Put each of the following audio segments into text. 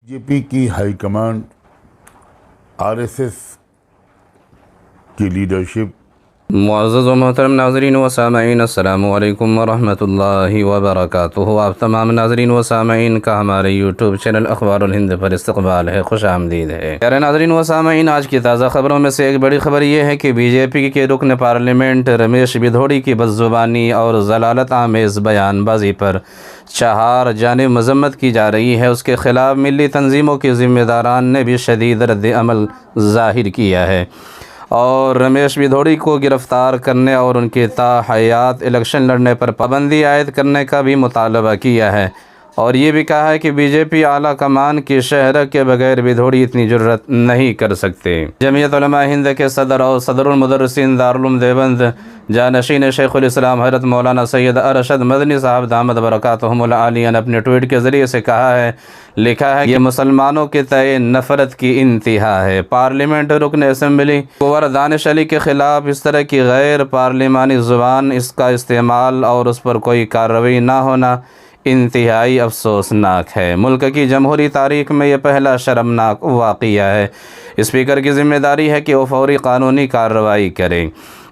BJP की high command RSS की leadership मुअज़्ज़ज़ व मोहतरम नाज़रीन व सामईन अस्सलामु अलैकुम व रहमतुल्लाहि व बरकातुहू। आप तमाम नाज़रीन व सामईन का हमारे यूट्यूब चैनल अखबारुल हिंद पर इस्तक़बाल है, खुश आमदीद है। प्यारे नाज़रीन व सामईन, आज की ताज़ा ख़बरों में से एक बड़ी ख़बर यह है कि बीजेपी के रुकन पार्लियामेंट रमेश बिधोड़ी की बदज़ुबानी और ज़लालत आमेज़ बयानबाजी पर चार जानिब मज़म्मत की जा रही है। उसके ख़िलाफ़ मिली तंजीमों के ज़िम्मेदारान ने भी शदीद रद्द अमल ज़ाहिर किया है और रमेश बिधोड़ी को गिरफ़्तार करने और उनके ताहयात इलेक्शन लड़ने पर पाबंदी आयद करने का भी मुतालबा किया है और ये भी कहा है कि बीजेपी आला कमान की शहर के बगैर बिधोड़ी इतनी जुर्रत नहीं कर सकते। जमीयत उलमा हिंद के सदर और सदरुल मुदर्रिसीन दारुल उलूम देवबंद जानशीन शेखुल इस्लाम हज़रत मौलाना सैयद अरशद मदनी साहब दामद बरकातहुमुल आलिया ने अपने ट्वीट के ज़रिए से कहा है, लिखा है, ये मुसलमानों के तय नफ़रत की इंतहा है। पार्लियामेंट रुकन असम्बली कुंवर दानिश अली के ख़िलाफ़ इस तरह की गैर पार्लिमानी ज़ुबान, इसका इस्तेमाल और उस पर कोई कार्रवाई ना होना इंतहाई अफसोसनाक है। मुल्क की जमहूरी तारीख़ में यह पहला शर्मनाक वाक़या है। स्पीकर की ज़िम्मेदारी है कि वो फौरी कानूनी कार्रवाई करें।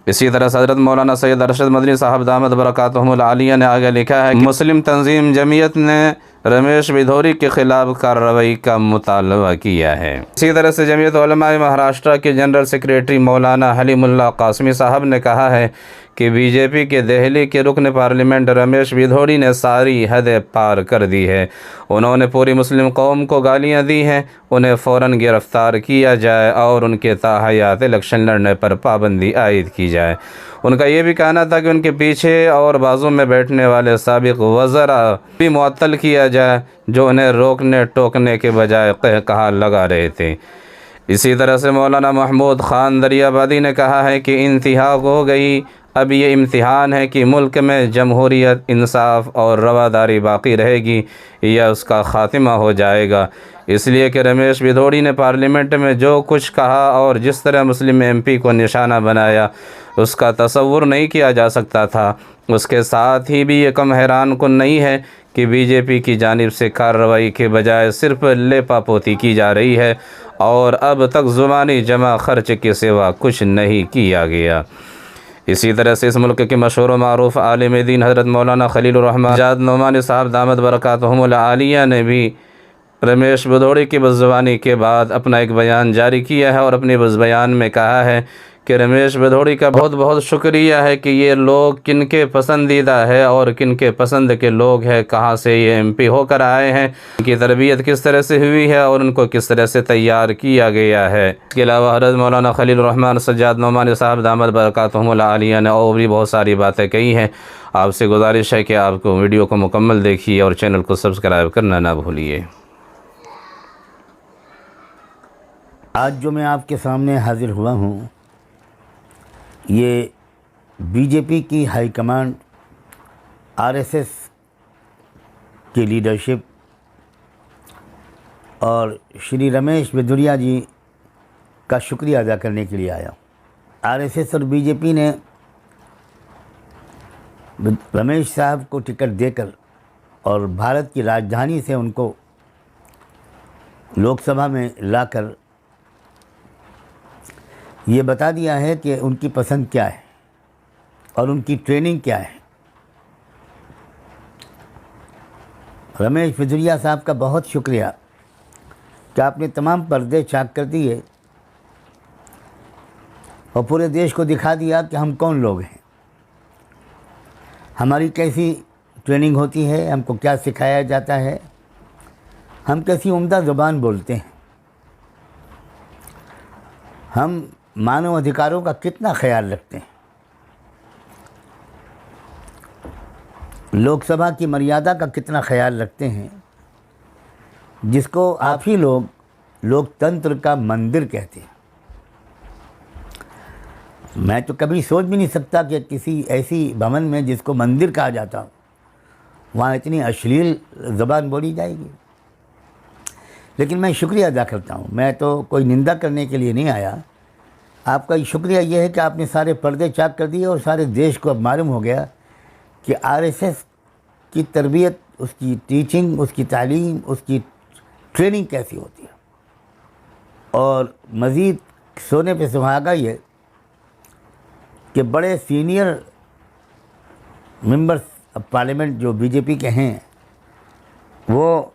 इसी तरह हज़रत मौलाना सैयद अरशद मदनी साहब दामद बरकातहुमुल आलिया ने आगे लिखा है, मुस्लिम तंजीम जमीयत ने रमेश बिधोड़ी के ख़िलाफ़ कार्रवाई का मुतालबा किया है। इसी तरह से जमीयत उलमा महाराष्ट्र के जनरल सेक्रेटरी मौलाना हलीमुल्लाह कासमी साहब ने कहा है कि बीजेपी के दिल्ली के रुकन पार्लियामेंट रमेश बिधोड़ी ने सारी हदें पार कर दी है। उन्होंने पूरी मुस्लिम कौम को गालियां दी हैं। उन्हें फ़ौरन गिरफ़्तार किया जाए और उनके ताहयात इलेक्शन लड़ने पर पाबंदी आयद की जाए। उनका ये भी कहना था कि उनके पीछे और बाजू में बैठने वाले साबिक़ वज़रा भी मुअत्तल किया जाए, जो उन्हें रोकने टोकने के बजाय कहा लगा रहे थे। इसी तरह से मौलाना महमूद ख़ान दरियाबादी ने कहा है कि इंतहा हो गई, अब ये इम्तिहान है कि मुल्क में जमहूरियत, इंसाफ और रवादारी बाकी रहेगी या उसका ख़ात्मा हो जाएगा। इसलिए कि रमेश बिधोड़ी ने पार्लियामेंट में जो कुछ कहा और जिस तरह मुस्लिम एमपी को निशाना बनाया, उसका तसव्वुर नहीं किया जा सकता था। उसके साथ ही भी ये कम हैरान कुन नहीं है कि बीजेपी की जानिब से कार्रवाई के बजाय सिर्फ लेपापोती की जा रही है और अब तक ज़ुबानी जमा खर्च के सिवा कुछ नहीं किया गया। इसी तरह से इस मुल्क के मशहूर व मारूफ़ आलिम दीन हज़रत मौलाना खलीलुर रहमान जाद नोमानी साहब दामद बरकातहुमुल आलिया ने भी रमेश बिधोड़ी की बदज़ुबानी के बाद अपना एक बयान जारी किया है और अपने बस बयान में कहा है कि रमेश बिधोड़ी का बहुत बहुत शुक्रिया है कि ये लोग किनके पसंदीदा है और किनके पसंद के लोग हैं, कहाँ से ये एमपी होकर आए हैं, उनकी तरबियत किस तरह से हुई है और उनको किस तरह से तैयार किया गया है। इसके अलावा हज़रत मौलाना खलीलुर रहमान सज्जाद नोमानी साहब दामद बरकातहुमुल आलिया ने और भी बहुत सारी बातें कही हैं। आपसे गुजारिश है कि आपको वीडियो को मुकम्मल देखिए और चैनल को सब्सक्राइब करना ना भूलिए। आज जो मैं आपके सामने हाज़िर हुआ हूँ, ये बीजेपी की हाईकमांड आरएसएस की लीडरशिप और श्री रमेश बिधोड़िया जी का शुक्रिया अदा करने के लिए आया। आरएसएस और बीजेपी ने रमेश साहब को टिकट देकर और भारत की राजधानी से उनको लोकसभा में लाकर ये बता दिया है कि उनकी पसंद क्या है और उनकी ट्रेनिंग क्या है। रमेश बिधोड़िया साहब का बहुत शुक्रिया कि आपने तमाम पर्दे चाक कर दिए और पूरे देश को दिखा दिया कि हम कौन लोग हैं, हमारी कैसी ट्रेनिंग होती है, हमको क्या सिखाया जाता है, हम कैसी उम्दा ज़ुबान बोलते हैं, हम मानव अधिकारों का कितना ख्याल रखते हैं, लोकसभा की मर्यादा का कितना ख्याल रखते हैं, जिसको आप ही लोग लोकतंत्र का मंदिर कहते हैं। मैं तो कभी सोच भी नहीं सकता कि किसी ऐसी भवन में जिसको मंदिर कहा जाता हो, वहाँ इतनी अश्लील ज़बान बोली जाएगी। लेकिन मैं शुक्रिया अदा करता हूँ। मैं तो कोई निंदा करने के लिए नहीं आया। आपका शुक्रिया ये है कि आपने सारे पर्दे चाक कर दिए और सारे देश को अब मालूम हो गया कि आरएसएस की तरबियत, उसकी टीचिंग, उसकी तालीम, उसकी ट्रेनिंग कैसी होती है। और मज़ीद सोने पे सुहागा ये कि बड़े सीनियर मेंबर्स ऑफ पार्लियामेंट जो बीजेपी के हैं वो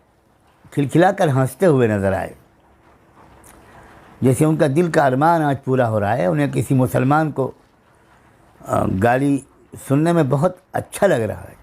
खिलखिला कर हंसते हुए नज़र आए, जैसे उनका दिल का अरमान आज पूरा हो रहा है। उन्हें किसी मुसलमान को गाली सुनने में बहुत अच्छा लग रहा है।